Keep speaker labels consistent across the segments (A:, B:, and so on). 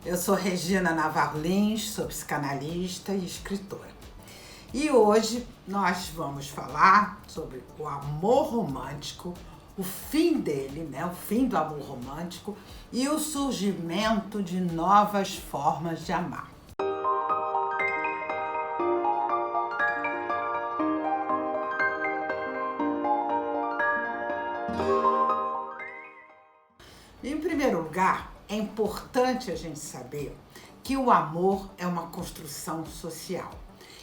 A: Eu sou Regina Navarro Lins, sou psicanalista e escritora. E hoje nós vamos falar sobre o amor romântico, o fim dele, o fim do amor romântico e o surgimento de novas formas de amar. Em primeiro lugar, é importante a gente saber que o amor é uma construção social.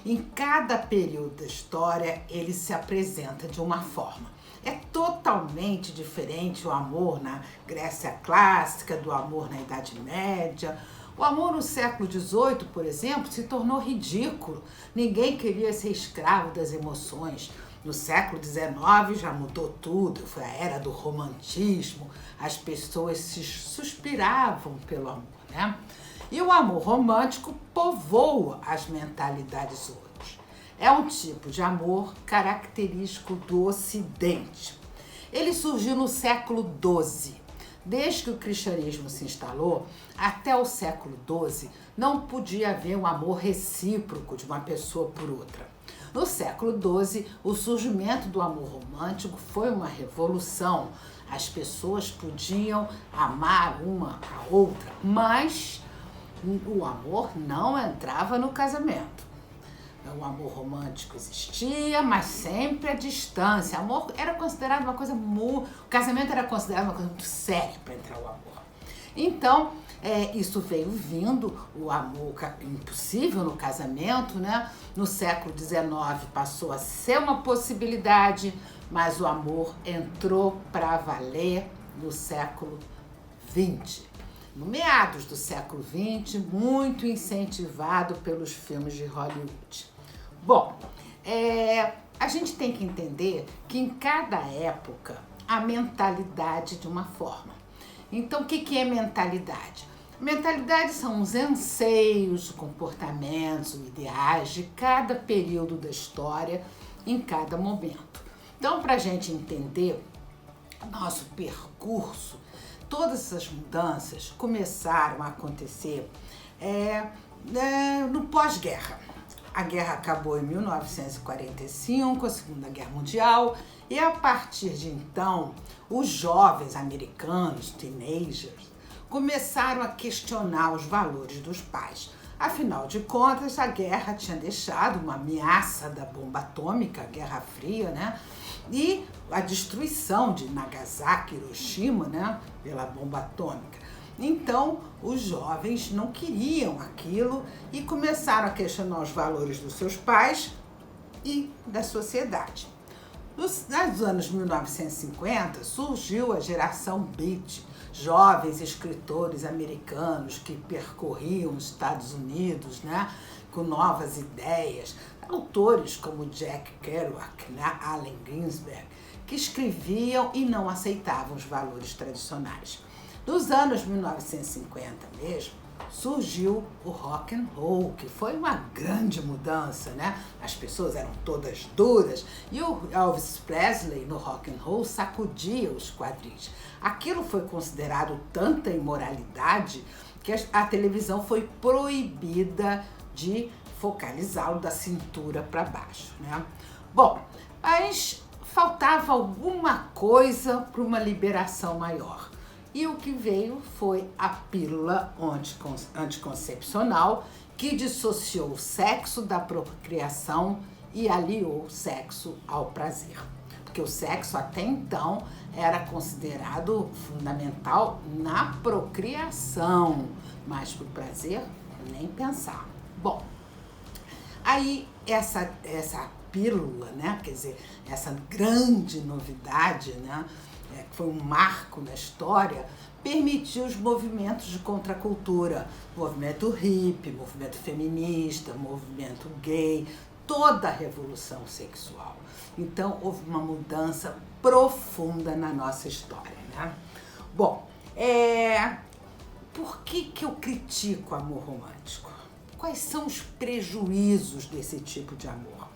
A: Em cada período da história, ele se apresenta de uma forma. É totalmente diferente o amor na Grécia clássica, do amor na Idade Média. O amor no século XVIII, por exemplo, se tornou ridículo. Ninguém queria ser escravo das emoções. No século XIX já mudou tudo, foi a era do romantismo, as pessoas se suspiravam pelo amor, E o amor romântico povoa as mentalidades hoje. É um tipo de amor característico do Ocidente. Ele surgiu no século XII. Desde que o cristianismo se instalou, até o século XII, não podia haver um amor recíproco de uma pessoa por outra. No século XII, o surgimento do amor romântico foi uma revolução. As pessoas podiam amar uma a outra, mas o amor não entrava no casamento. O amor romântico existia, mas sempre à distância. O amor era considerado uma coisa o casamento era considerado uma coisa muito séria para entrar o amor. Então, isso veio vindo, o amor impossível no casamento, No século XIX passou a ser uma possibilidade, mas o amor entrou para valer no século XX. No meados do século XX, muito incentivado pelos filmes de Hollywood. Bom, a gente tem que entender que em cada época a mentalidade de uma forma. Então, o que é mentalidade? Mentalidade são os anseios, comportamentos, ideais de cada período da história, em cada momento. Então, para a gente entender nosso percurso, todas essas mudanças começaram a acontecer no pós-guerra. A guerra acabou em 1945, a Segunda Guerra Mundial, e a partir de então, os jovens americanos, teenagers, começaram a questionar os valores dos pais. Afinal de contas, a guerra tinha deixado uma ameaça da bomba atômica, a Guerra Fria, e a destruição de Nagasaki e Hiroshima, pela bomba atômica. Então, os jovens não queriam aquilo e começaram a questionar os valores dos seus pais e da sociedade. Nos anos 1950, surgiu a geração Beat, jovens escritores americanos que percorriam os Estados Unidos, com novas ideias. Autores como Jack Kerouac, Allen Ginsberg, que escreviam e não aceitavam os valores tradicionais. Nos anos 1950 mesmo, surgiu o rock and roll, que foi uma grande mudança, As pessoas eram todas duras e o Elvis Presley no rock and roll sacudia os quadris. Aquilo foi considerado tanta imoralidade que a televisão foi proibida de focalizá-lo da cintura para baixo, Bom, mas faltava alguma coisa para uma liberação maior. E o que veio foi a pílula anticoncepcional, que dissociou o sexo da procriação e aliou o sexo ao prazer. Porque o sexo até então era considerado fundamental na procriação, mas para o prazer, nem pensar. Bom, aí essa pílula, quer dizer, essa grande novidade, que foi um marco na história, permitiu os movimentos de contracultura, movimento hippie, movimento feminista, movimento gay, toda a revolução sexual. Então, houve uma mudança profunda na nossa história, Bom, por que eu critico o amor romântico? Quais são os prejuízos desse tipo de amor?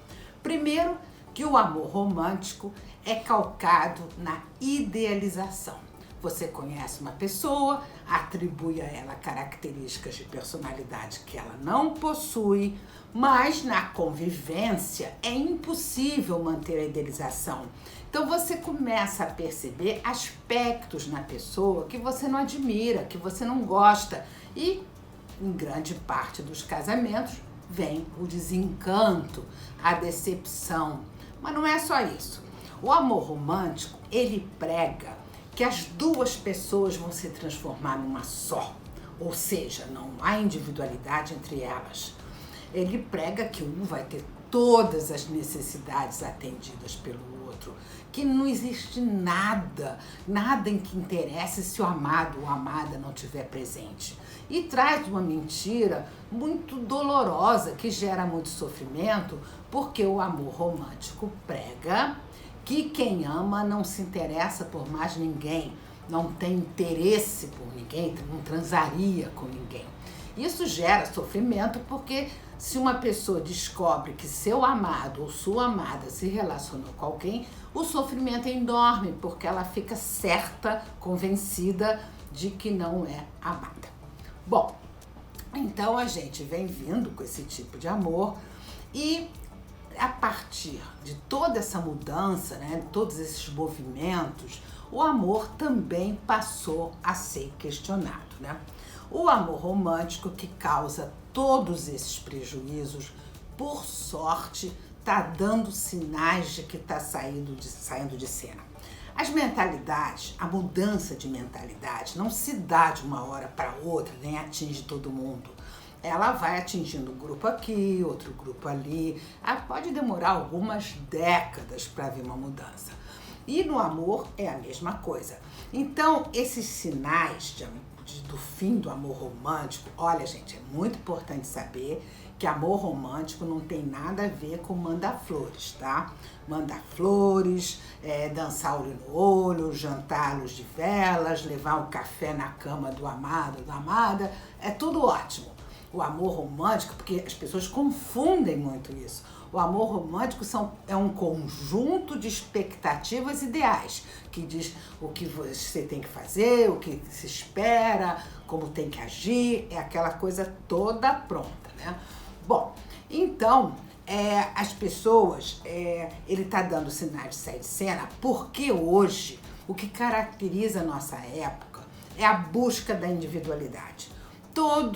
A: Primeiro, que o amor romântico é calcado na idealização. Você conhece uma pessoa, atribui a ela características de personalidade que ela não possui, mas na convivência é impossível manter a idealização. Então você começa a perceber aspectos na pessoa que você não admira, que você não gosta, e em grande parte dos casamentos vem o desencanto, a decepção. Mas não é só isso. O amor romântico, ele prega que as duas pessoas vão se transformar numa só, ou seja, não há individualidade entre elas. Ele prega que um vai ter todas as necessidades atendidas pelo outro, que não existe nada em que interesse se o amado ou a amada não estiver presente. E traz uma mentira muito dolorosa que gera muito sofrimento, porque o amor romântico prega que quem ama não se interessa por mais ninguém, não tem interesse por ninguém, não transaria com ninguém. Isso gera sofrimento porque se uma pessoa descobre que seu amado ou sua amada se relacionou com alguém, o sofrimento é enorme, porque ela fica certa, convencida de que não é amada. Bom, então a gente vem vindo com esse tipo de amor e a partir de toda essa mudança, né, todos esses movimentos, o amor também passou a ser questionado, né? O amor romântico, que causa todos esses prejuízos, por sorte, está dando sinais de que está saindo de cena. As mentalidades, a mudança de mentalidade não se dá de uma hora para outra, nem atinge todo mundo. Ela vai atingindo um grupo aqui, outro grupo ali. Pode demorar algumas décadas para ver uma mudança. E no amor é a mesma coisa. Então, esses sinais do fim do amor romântico, olha, gente, é muito importante saber que amor romântico não tem nada a ver com mandar flores, tá? Mandar flores, dançar olho no olho, jantar à luz de velas, levar um café na cama do amado, da amada, é tudo ótimo. O amor romântico, porque as pessoas confundem muito isso. O amor romântico é um conjunto de expectativas ideais, que diz o que você tem que fazer, o que se espera, como tem que agir, é aquela coisa toda pronta, né? Bom, então, as pessoas, ele está dando sinais de sair de cena, porque hoje o que caracteriza a nossa época é a busca da individualidade.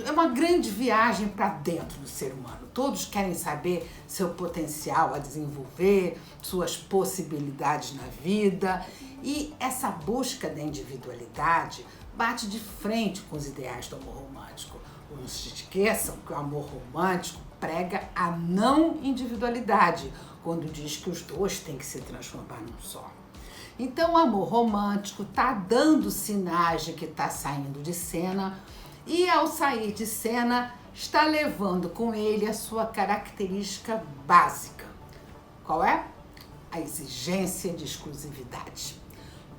A: É uma grande viagem para dentro do ser humano. Todos querem saber seu potencial a desenvolver, suas possibilidades na vida. E essa busca da individualidade bate de frente com os ideais do amor romântico. Não se esqueçam que o amor romântico prega a não individualidade, quando diz que os dois têm que se transformar num só. Então o amor romântico está dando sinais de que está saindo de cena, e ao sair de cena, está levando com ele a sua característica básica. Qual é? A exigência de exclusividade.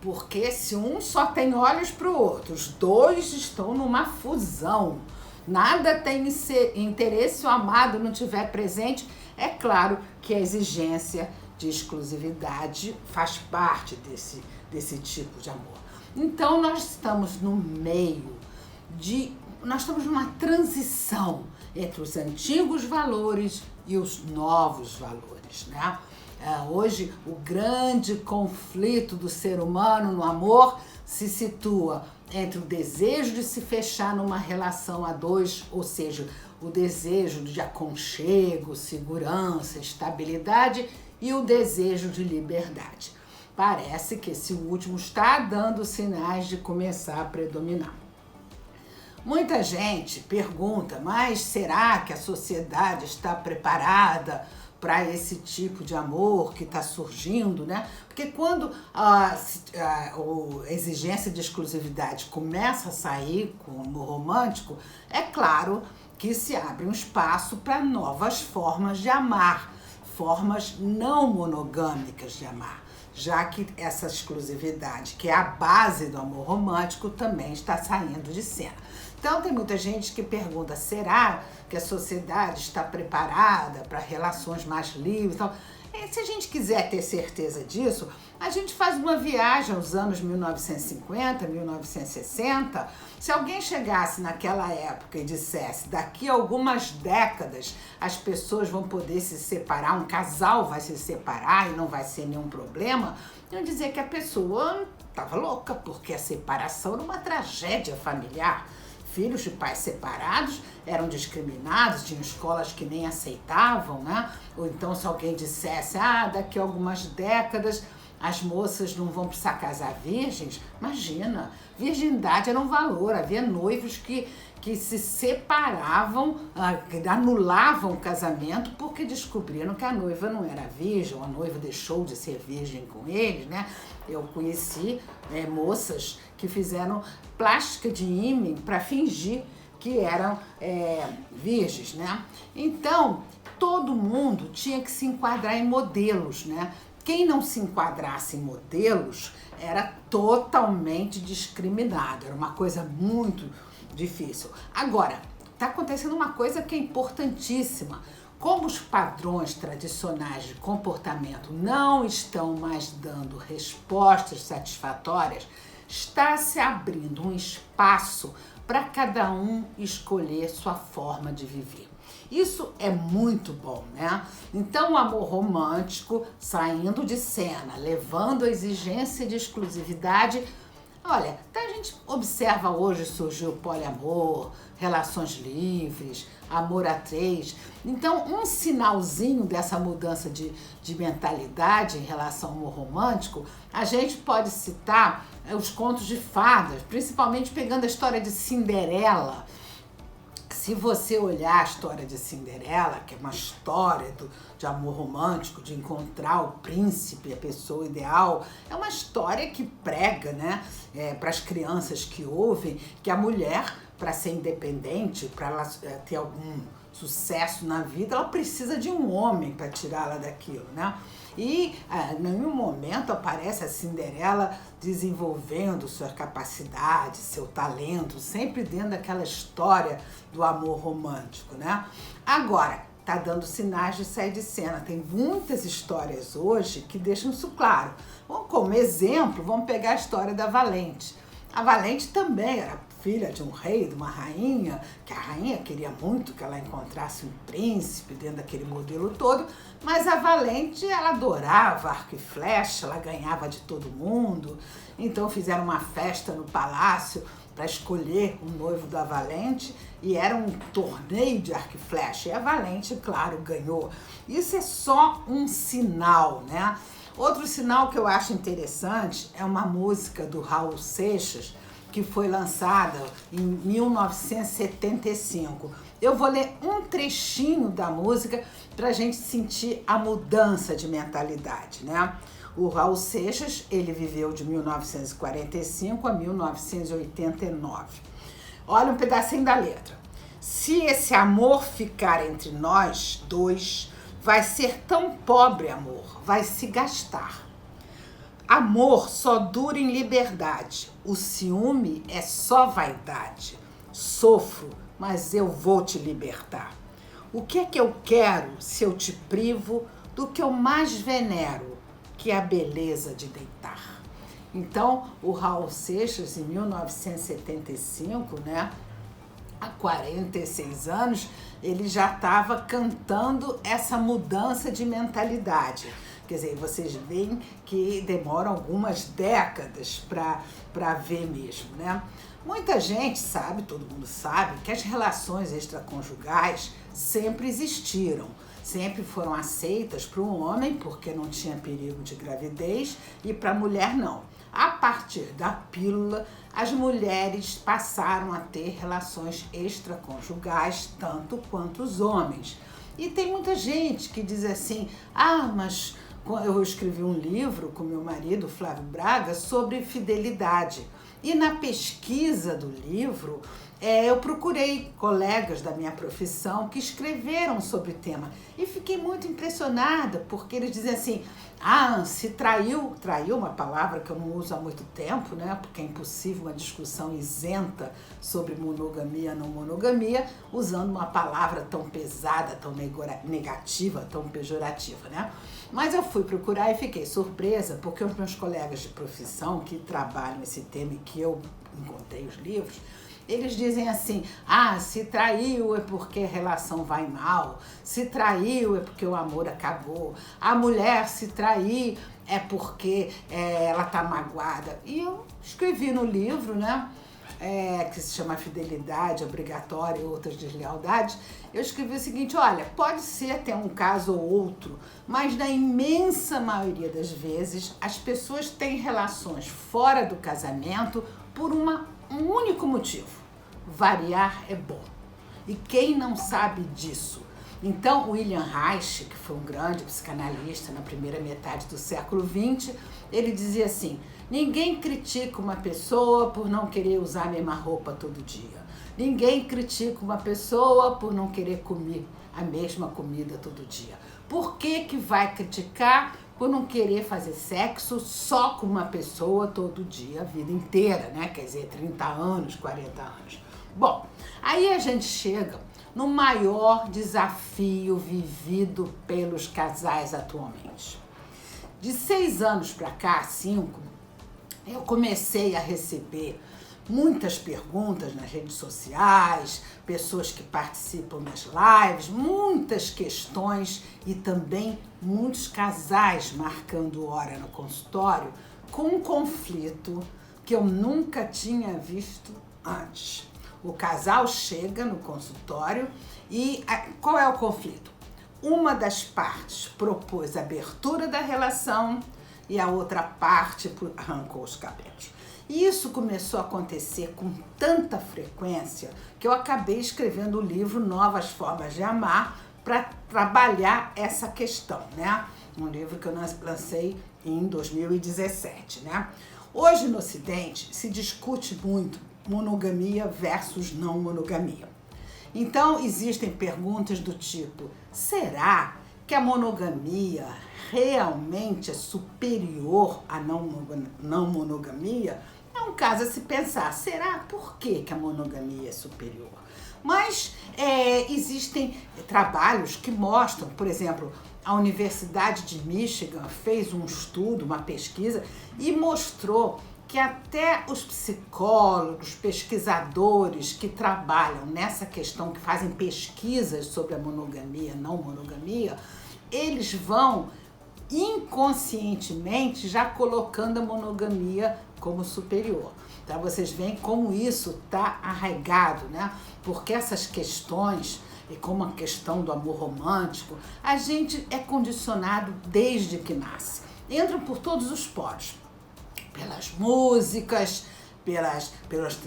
A: Porque se um só tem olhos para o outro, os dois estão numa fusão, nada tem interesse se o amado não estiver presente, é claro que a exigência de exclusividade faz parte desse tipo de amor. Então nós estamos no meio nós estamos numa transição entre os antigos valores e os novos valores, né? Hoje, o grande conflito do ser humano no amor se situa entre o desejo de se fechar numa relação a dois, ou seja, o desejo de aconchego, segurança, estabilidade, e o desejo de liberdade. Parece que esse último está dando sinais de começar a predominar. Muita gente pergunta, mas será que a sociedade está preparada para esse tipo de amor que está surgindo, né? Porque quando a exigência de exclusividade começa a sair com o amor romântico, é claro que se abre um espaço para novas formas de amar, formas não monogâmicas de amar, já que essa exclusividade, que é a base do amor romântico, também está saindo de cena. Então tem muita gente que pergunta, será que a sociedade está preparada para relações mais livres? Então, Se a gente quiser ter certeza disso, a gente faz uma viagem aos anos 1950, 1960. Se alguém chegasse naquela época e dissesse, daqui a algumas décadas as pessoas vão poder se separar, um casal vai se separar e não vai ser nenhum problema, iam dizer que a pessoa estava louca, porque a separação era uma tragédia familiar. Filhos de pais separados eram discriminados, tinham escolas que nem aceitavam, né? Ou então se alguém dissesse, daqui a algumas décadas as moças não vão precisar casar virgens, imagina, virgindade era um valor, havia noivos que se separavam, anulavam o casamento porque descobriram que a noiva não era virgem, a noiva deixou de ser virgem com eles, né? Eu conheci moças que fizeram plástica de ímã para fingir que eram virgens, né? Então, todo mundo tinha que se enquadrar em modelos, né? Quem não se enquadrasse em modelos era totalmente discriminado, era uma coisa muito difícil. Agora, está acontecendo uma coisa que é importantíssima. Como os padrões tradicionais de comportamento não estão mais dando respostas satisfatórias, está se abrindo um espaço para cada um escolher sua forma de viver. Isso é muito bom, né? Então, o amor romântico saindo de cena, levando a exigência de exclusividade. Olha, a gente observa hoje surgiu o poliamor, relações livres, amor a três. Então, um sinalzinho dessa mudança de mentalidade em relação ao amor romântico, a gente pode citar os contos de fadas, principalmente pegando a história de Cinderela. Se você olhar a história de Cinderela, que é uma história de amor romântico, de encontrar o príncipe, a pessoa ideal, é uma história que prega, né, para as crianças que ouvem, que a mulher, para ser independente, para ela ter algum sucesso na vida, ela precisa de um homem para tirá-la daquilo, né? E em nenhum momento aparece a Cinderela desenvolvendo sua capacidade, seu talento, sempre dentro daquela história do amor romântico, né? Agora, tá dando sinais de sair de cena. Tem muitas histórias hoje que deixam isso claro. Como exemplo, vamos pegar a história da Valente. A Valente também era filha de um rei, de uma rainha, que a rainha queria muito que ela encontrasse um príncipe dentro daquele modelo todo, mas a Valente, ela adorava arco e flecha, ela ganhava de todo mundo, então fizeram uma festa no palácio para escolher o noivo da Valente e era um torneio de arco e flecha, e a Valente, claro, ganhou. Isso é só um sinal, né? Outro sinal que eu acho interessante é uma música do Raul Seixas, que foi lançada em 1975. Eu vou ler um trechinho da música para a gente sentir a mudança de mentalidade, né? O Raul Seixas, ele viveu de 1945 a 1989. Olha um pedacinho da letra. Se esse amor ficar entre nós dois, vai ser tão pobre amor, vai se gastar. Amor só dura em liberdade, o ciúme é só vaidade. Sofro, mas eu vou te libertar. O que é que eu quero se eu te privo do que eu mais venero, que é a beleza de deitar? Então, o Raul Seixas, em 1975, né, há 46 anos, ele já estava cantando essa mudança de mentalidade. Quer dizer, vocês veem que demora algumas décadas para ver mesmo, né? Muita gente sabe, todo mundo sabe, que as relações extraconjugais sempre existiram, sempre foram aceitas para o homem, porque não tinha perigo de gravidez, e para a mulher não. A partir da pílula, as mulheres passaram a ter relações extraconjugais tanto quanto os homens. E tem muita gente que diz assim, mas eu escrevi um livro com meu marido, Flávio Braga, sobre fidelidade. E na pesquisa do livro, eu procurei colegas da minha profissão que escreveram sobre o tema e fiquei muito impressionada, porque eles dizem assim, se traiu uma palavra que eu não uso há muito tempo, né? Porque é impossível uma discussão isenta sobre monogamia ou não monogamia, usando uma palavra tão pesada, tão negativa, tão pejorativa, né? Mas eu fui procurar e fiquei surpresa, porque os meus colegas de profissão que trabalham esse tema e que eu encontrei os livros, eles dizem assim, se traiu é porque a relação vai mal, se traiu é porque o amor acabou, a mulher se trair é porque ela tá magoada. E eu escrevi no livro, né, que se chama Fidelidade Obrigatória e Outras Deslealdades, eu escrevi o seguinte, olha, pode ser até um caso ou outro, mas na imensa maioria das vezes as pessoas têm relações fora do casamento por um único motivo: variar é bom. E quem não sabe disso? Então, William Reich, que foi um grande psicanalista na primeira metade do século XX, ele dizia assim, ninguém critica uma pessoa por não querer usar a mesma roupa todo dia. Ninguém critica uma pessoa por não querer comer a mesma comida todo dia. Por que vai criticar por não querer fazer sexo só com uma pessoa todo dia, a vida inteira, né? Quer dizer, 30 anos, 40 anos. Bom, aí a gente chega no maior desafio vivido pelos casais atualmente. De 6 anos para cá, 5, eu comecei a receber muitas perguntas nas redes sociais, pessoas que participam das lives, muitas questões e também muitos casais marcando hora no consultório com um conflito que eu nunca tinha visto antes. O casal chega no consultório e qual é o conflito? Uma das partes propôs a abertura da relação e a outra parte arrancou os cabelos. E isso começou a acontecer com tanta frequência que eu acabei escrevendo o livro Novas Formas de Amar para trabalhar essa questão, né? Um livro que eu lancei em 2017, né? Hoje no Ocidente se discute muito monogamia versus não monogamia. Então existem perguntas do tipo, será que a monogamia realmente é superior à não monogamia? É um caso a se pensar, será por que a monogamia é superior? Mas existem trabalhos que mostram, por exemplo, a Universidade de Michigan fez um estudo, uma pesquisa, e mostrou que até os psicólogos, pesquisadores que trabalham nessa questão, que fazem pesquisas sobre a monogamia, não monogamia, eles vão inconscientemente já colocando a monogamia como superior. Então vocês veem como isso está arraigado, né? Porque essas questões, e como a questão do amor romântico, a gente é condicionado desde que nasce. Entram por todos os poros, pelas músicas, pelas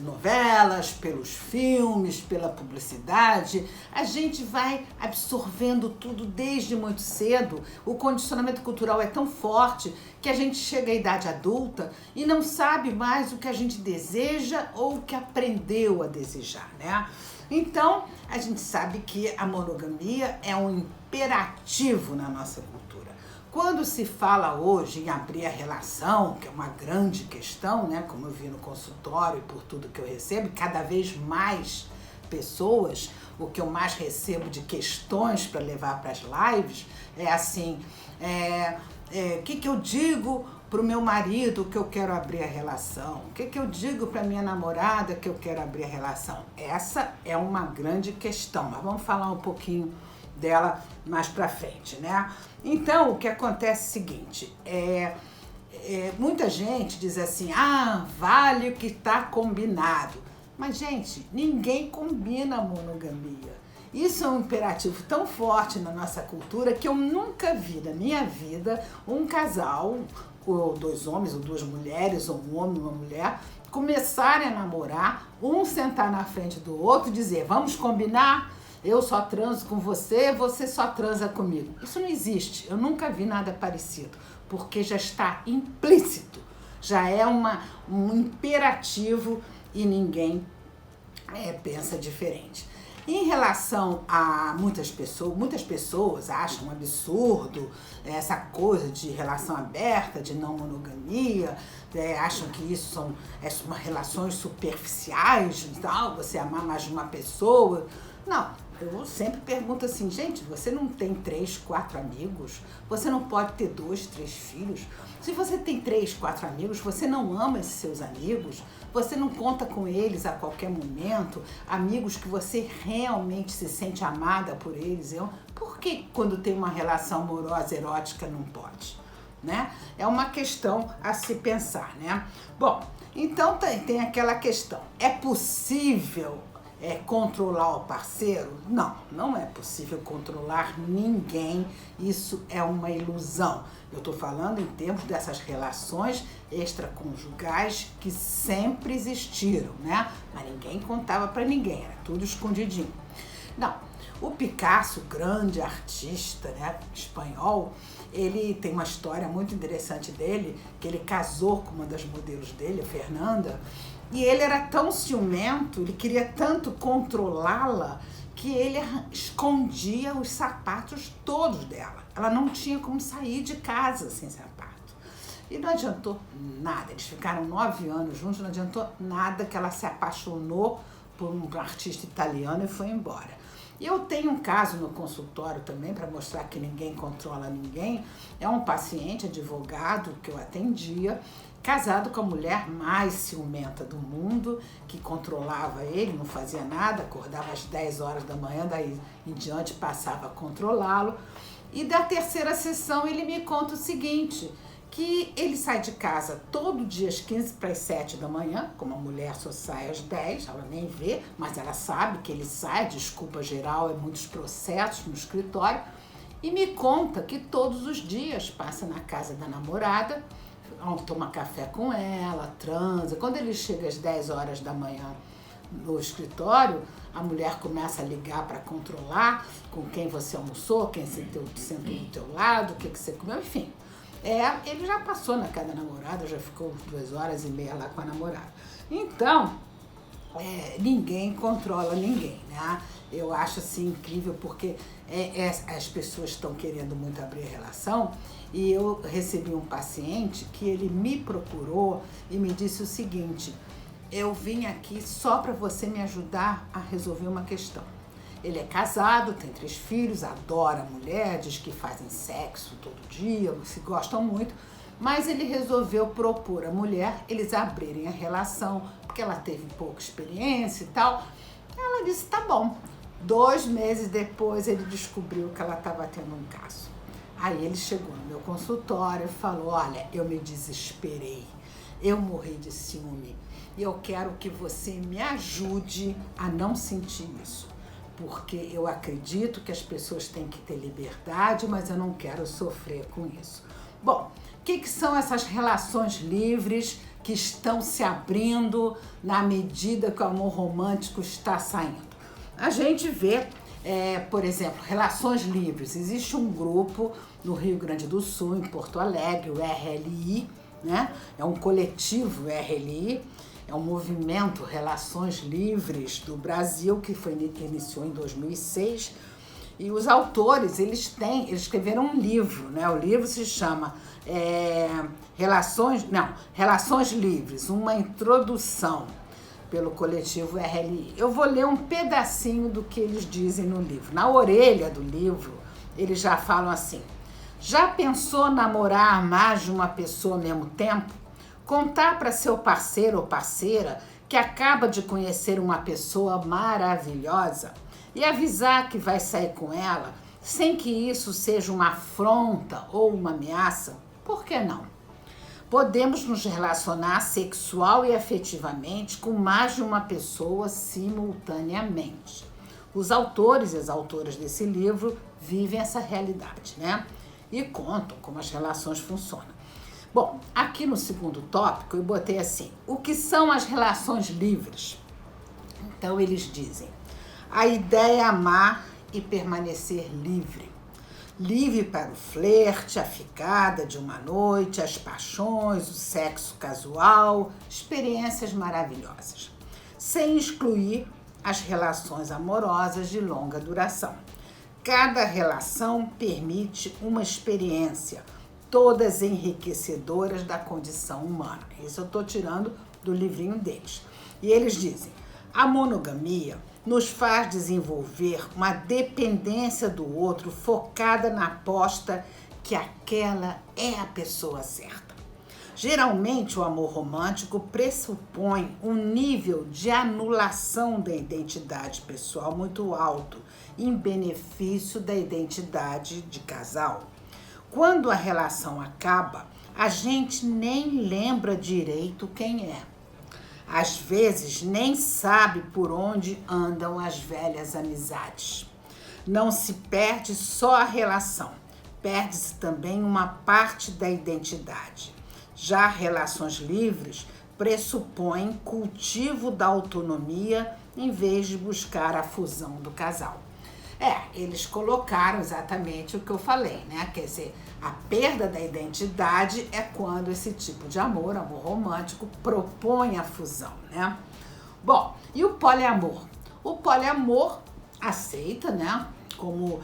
A: novelas, pelos filmes, pela publicidade. A gente vai absorvendo tudo desde muito cedo. O condicionamento cultural é tão forte que a gente chega à idade adulta e não sabe mais o que a gente deseja ou o que aprendeu a desejar, né? Então, a gente sabe que a monogamia é um imperativo na nossa cultura. Quando se fala hoje em abrir a relação, que é uma grande questão, né? Como eu vi no consultório e por tudo que eu recebo, cada vez mais pessoas, o que eu mais recebo de questões para levar para as lives, é assim, que eu digo para o meu marido que eu quero abrir a relação? O que eu digo para minha namorada que eu quero abrir a relação? Essa é uma grande questão, mas vamos falar um pouquinho dela mais para frente, né? Então, o que acontece é o seguinte, muita gente diz assim, vale o que está combinado. Mas, gente, ninguém combina a monogamia. Isso é um imperativo tão forte na nossa cultura que eu nunca vi na minha vida um casal, ou 2 homens, ou 2 mulheres, ou um homem e uma mulher, começarem a namorar, um sentar na frente do outro e dizer, vamos combinar? Eu só transo com você, você só transa comigo. Isso não existe, eu nunca vi nada parecido, porque já está implícito, já é um imperativo e ninguém pensa diferente. Em relação a muitas pessoas acham um absurdo essa coisa de relação aberta, de não monogamia, acham que isso são relações superficiais, tal, você amar mais de uma pessoa. Não, eu sempre pergunto assim, gente, você não tem 3, 4 amigos? Você não pode ter 2, 3 filhos? Se você tem 3, 4 amigos, você não ama esses seus amigos? Você não conta com eles a qualquer momento? Amigos que você realmente se sente amada por eles? Por que quando tem uma relação amorosa, erótica, não pode? Né? É uma questão a se pensar, né? Bom, então tem aquela questão. É possível controlar o parceiro? Não, não é possível controlar ninguém. Isso é uma ilusão. Eu estou falando em termos dessas relações extraconjugais que sempre existiram, né? Mas ninguém contava para ninguém, era tudo escondidinho. Não, o Picasso, grande artista, né, espanhol, ele tem uma história muito interessante dele, que ele casou com uma das modelos dele, a Fernanda, e ele era tão ciumento, ele queria tanto controlá-la, que ele escondia os sapatos todos dela. Ela não tinha como sair de casa sem sapato. E não adiantou nada, eles ficaram 9 anos juntos, não adiantou nada, que ela se apaixonou por um artista italiano e foi embora. E eu tenho um caso no consultório também, para mostrar que ninguém controla ninguém. É um paciente, advogado, que eu atendia, casado com a mulher mais ciumenta do mundo, que controlava ele, não fazia nada, acordava às 10 horas da manhã, daí em diante passava a controlá-lo. E da terceira sessão ele me conta o seguinte, que ele sai de casa todo dia às 15 para as 7 da manhã, como a mulher só sai às 10, ela nem vê, mas ela sabe que ele sai, desculpa geral, é muitos processos no escritório, e me conta que todos os dias passa na casa da namorada, toma café com ela, transa. Quando ele chega às 10 horas da manhã no escritório, a mulher começa a ligar para controlar com quem você almoçou, quem sentou do teu lado, o que você comeu, enfim. Ele já passou na casa da namorada, já ficou 2h30 lá com a namorada. Então, ninguém controla ninguém, né? Eu acho assim incrível porque as pessoas estão querendo muito abrir a relação, e eu recebi um paciente que ele me procurou e me disse o seguinte: eu vim aqui só para você me ajudar a resolver uma questão. Ele é casado, tem 3 filhos, adora a mulher, diz que fazem sexo todo dia, se gostam muito, mas ele resolveu propor à mulher eles abrirem a relação, porque ela teve pouca experiência e tal. Ela disse, tá bom. 2 meses depois ele descobriu que ela estava tendo um caso. Aí ele chegou no meu consultório e falou, olha, eu me desesperei, eu morri de ciúme e eu quero que você me ajude a não sentir isso. Porque eu acredito que as pessoas têm que ter liberdade, mas eu não quero sofrer com isso. Bom, o que são essas relações livres que estão se abrindo na medida que o amor romântico está saindo? A gente vê, por exemplo, relações livres. Existe um grupo no Rio Grande do Sul, em Porto Alegre, o RLI, né? É um coletivo RLI. É um movimento Relações Livres do Brasil, que iniciou em 2006. E os autores, eles escreveram um livro, né? O livro se chama Relações Livres, uma introdução, pelo coletivo RLI. Eu vou ler um pedacinho do que eles dizem no livro. Na orelha do livro, eles já falam assim: já pensou namorar mais de uma pessoa ao mesmo tempo? Contar para seu parceiro ou parceira que acaba de conhecer uma pessoa maravilhosa e avisar que vai sair com ela sem que isso seja uma afronta ou uma ameaça? Por que não? Podemos nos relacionar sexual e afetivamente com mais de uma pessoa simultaneamente. Os autores e as autoras desse livro vivem essa realidade, né? E contam como as relações funcionam. Bom, aqui no segundo tópico eu botei assim, o que são as relações livres? Então eles dizem, a ideia é amar e permanecer livre. Livre para o flerte, a ficada de uma noite, as paixões, o sexo casual, experiências maravilhosas. Sem excluir as relações amorosas de longa duração. Cada relação permite uma experiência, todas enriquecedoras da condição humana. Isso eu estou tirando do livrinho deles. E eles dizem: a monogamia nos faz desenvolver uma dependência do outro focada na aposta que aquela é a pessoa certa. Geralmente, o amor romântico pressupõe um nível de anulação da identidade pessoal muito alto, em benefício da identidade de casal. Quando a relação acaba, a gente nem lembra direito quem é. Às vezes, nem sabe por onde andam as velhas amizades. Não se perde só a relação, perde-se também uma parte da identidade. Já relações livres pressupõem cultivo da autonomia em vez de buscar a fusão do casal. Eles colocaram exatamente o que eu falei, né? Quer dizer, a perda da identidade é quando esse tipo de amor romântico, propõe a fusão, né? Bom, e o poliamor? O poliamor aceita, né, como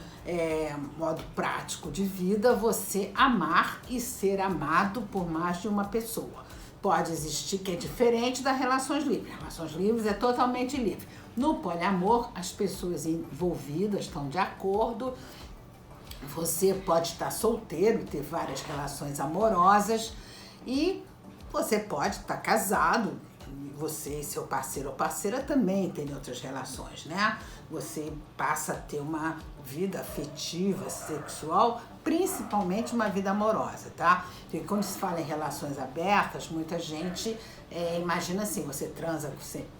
A: modo prático de vida, você amar e ser amado por mais de uma pessoa. Pode existir, que é diferente das relações livres. Relações livres é totalmente livre. No poliamor, as pessoas envolvidas estão de acordo. Você pode estar solteiro, ter várias relações amorosas, e você pode estar casado. Você e seu parceiro ou parceira também tem outras relações, né? Você passa a ter uma vida afetiva, sexual, principalmente uma vida amorosa, tá? Porque quando se fala em relações abertas, muita gente imagina assim: você transa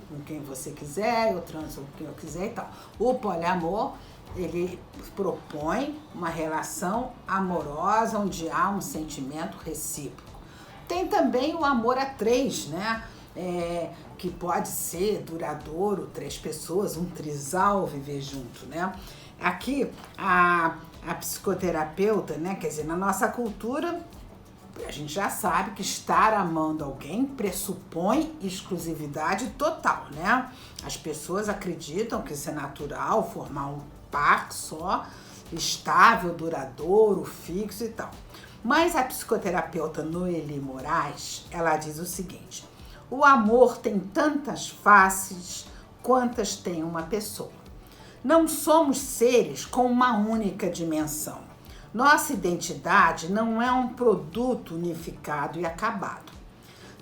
A: com quem você quiser, eu transo com quem eu quiser e tal. O poliamor, ele propõe uma relação amorosa onde há um sentimento recíproco. Tem também o amor a três, né? Que pode ser duradouro, 3 pessoas, um trisal viver junto, né? Aqui, a psicoterapeuta, né? Quer dizer, na nossa cultura, a gente já sabe que estar amando alguém pressupõe exclusividade total, né? As pessoas acreditam que isso é natural, formar um par só, estável, duradouro, fixo e tal. Mas a psicoterapeuta Noeli Moraes, ela diz o seguinte: o amor tem tantas faces quantas tem uma pessoa. Não somos seres com uma única dimensão. Nossa identidade não é um produto unificado e acabado.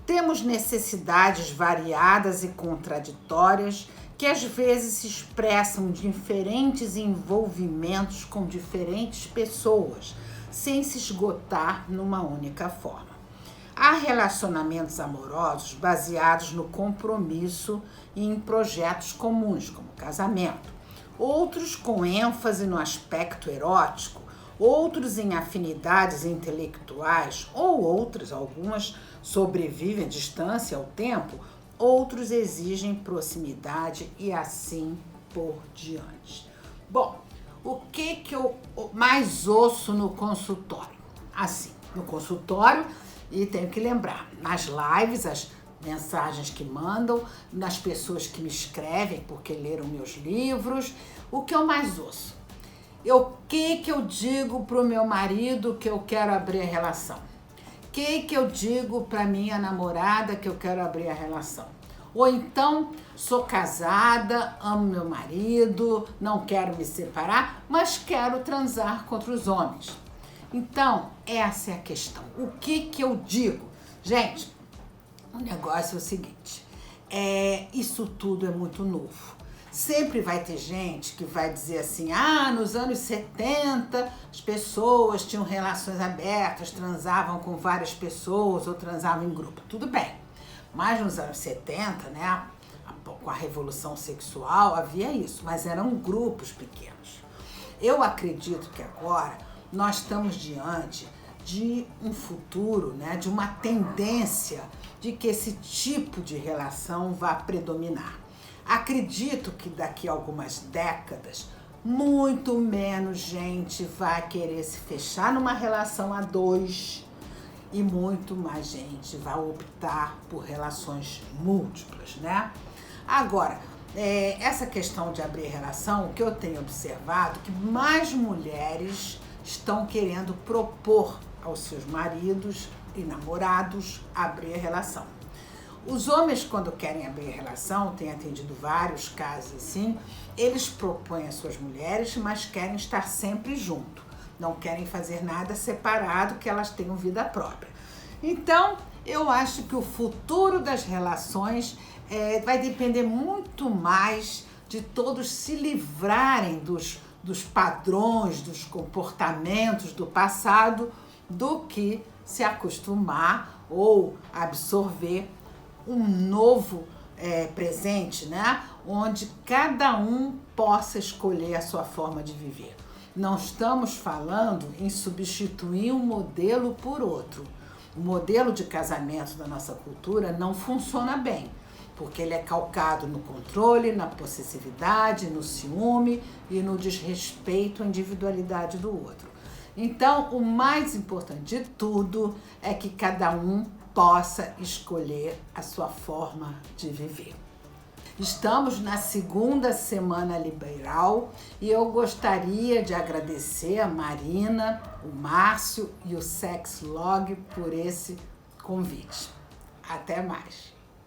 A: Temos necessidades variadas e contraditórias que às vezes se expressam em diferentes envolvimentos com diferentes pessoas, sem se esgotar numa única forma. Há relacionamentos amorosos baseados no compromisso e em projetos comuns, como casamento. Outros com ênfase no aspecto erótico, outros em afinidades intelectuais, ou algumas sobrevivem à distância ao tempo, outros exigem proximidade e assim por diante. Bom, o que eu mais ouço no consultório? Assim, no consultório, e tenho que lembrar, nas lives, as mensagens que mandam, nas pessoas que me escrevem porque leram meus livros, o que eu mais ouço? O que eu digo pro meu marido que eu quero abrir a relação? O que eu digo pra minha namorada que eu quero abrir a relação? Ou então, sou casada, amo meu marido, não quero me separar, mas quero transar com outros homens. Então, essa é a questão. O que eu digo? Gente, o negócio é o seguinte, isso tudo é muito novo. Sempre vai ter gente que vai dizer assim: nos anos 70 as pessoas tinham relações abertas, transavam com várias pessoas ou transavam em grupo. Tudo bem, mas nos anos 70, né, com a revolução sexual, havia isso, mas eram grupos pequenos. Eu acredito que agora nós estamos diante de um futuro, né, de uma tendência de que esse tipo de relação vá predominar. Acredito que daqui a algumas décadas, muito menos gente vai querer se fechar numa relação a dois e muito mais gente vai optar por relações múltiplas, né? Agora, Essa questão de abrir relação, o que eu tenho observado, que mais mulheres estão querendo propor aos seus maridos e namorados abrir relação. Os homens, quando querem abrir relação, tem atendido vários casos assim, eles propõem às suas mulheres, mas querem estar sempre junto. Não querem fazer nada separado, que elas tenham vida própria. Então, eu acho que o futuro das relações vai depender muito mais de todos se livrarem dos padrões, dos comportamentos do passado, do que se acostumar ou absorver um novo presente, né? Onde cada um possa escolher a sua forma de viver. Não estamos falando em substituir um modelo por outro. O modelo de casamento da nossa cultura não funciona bem, porque ele é calcado no controle, na possessividade, no ciúme e no desrespeito à individualidade do outro. Então, o mais importante de tudo é que cada um possa escolher a sua forma de viver. Estamos na segunda semana liberal e eu gostaria de agradecer a Marina, o Márcio e o Sexlog por esse convite. Até mais!